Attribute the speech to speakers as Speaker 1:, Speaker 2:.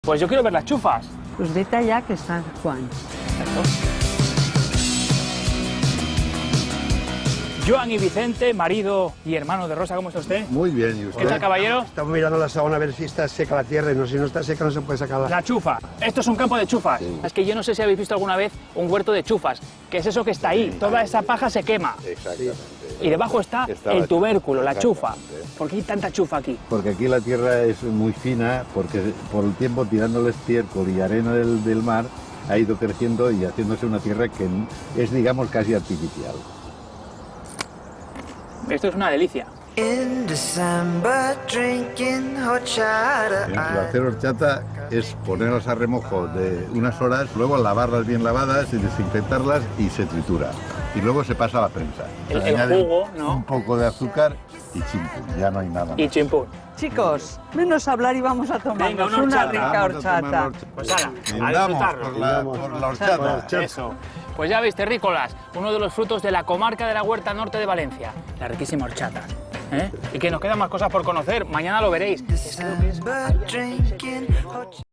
Speaker 1: Pues yo quiero ver las chufas.
Speaker 2: Pues vete allá que está Juan.
Speaker 1: Joan y Vicente, marido y hermano de Rosa, ¿cómo está usted?
Speaker 3: Muy bien, ¿y usted?
Speaker 1: ¿Qué tal, caballero?
Speaker 4: Estamos mirando la sabana a ver si está seca la tierra y no, si no está seca no se puede sacar la...
Speaker 1: La chufa. Esto es un campo de chufas.
Speaker 3: Sí.
Speaker 1: Es que yo no sé si habéis visto alguna vez un huerto de chufas, que es eso que está ahí. Toda esa paja se quema.
Speaker 3: Exactamente.
Speaker 1: Y debajo está el tubérculo, la chufa. ¿Por qué hay tanta chufa aquí?
Speaker 3: Porque aquí la tierra es muy fina, porque por el tiempo tirándole estiércol y arena del mar ha ido creciendo y haciéndose una tierra que es, digamos, casi artificial.
Speaker 1: Esto es una delicia.
Speaker 5: In December, drinking horchata.
Speaker 3: El hacer horchata es ponerlas a remojo de unas horas, luego lavarlas bien lavadas y desinfectarlas y se tritura. Y luego se pasa a la prensa.
Speaker 1: El
Speaker 3: Se añade
Speaker 1: jugo, ¿no?
Speaker 3: un poco de azúcar y chimpún, ya no hay nada más.
Speaker 1: Y chimpún.
Speaker 2: Chicos, menos hablar y vamos a
Speaker 1: Venga,
Speaker 2: tomarnos
Speaker 1: una
Speaker 2: una
Speaker 1: horchata.
Speaker 2: rica
Speaker 3: Vamos a tomar
Speaker 2: horchata.
Speaker 3: horchata.
Speaker 1: Pues ala, a
Speaker 3: Brindamos
Speaker 1: disfrutarlo.
Speaker 3: por la horchata.
Speaker 1: Eso. Pues ya veis, terrícolas, uno de los frutos de la comarca de la Huerta Norte de Valencia, la riquísima horchata. ¿Eh? Y que nos quedan más cosas por conocer, mañana lo veréis.
Speaker 5: December, drinking horchata.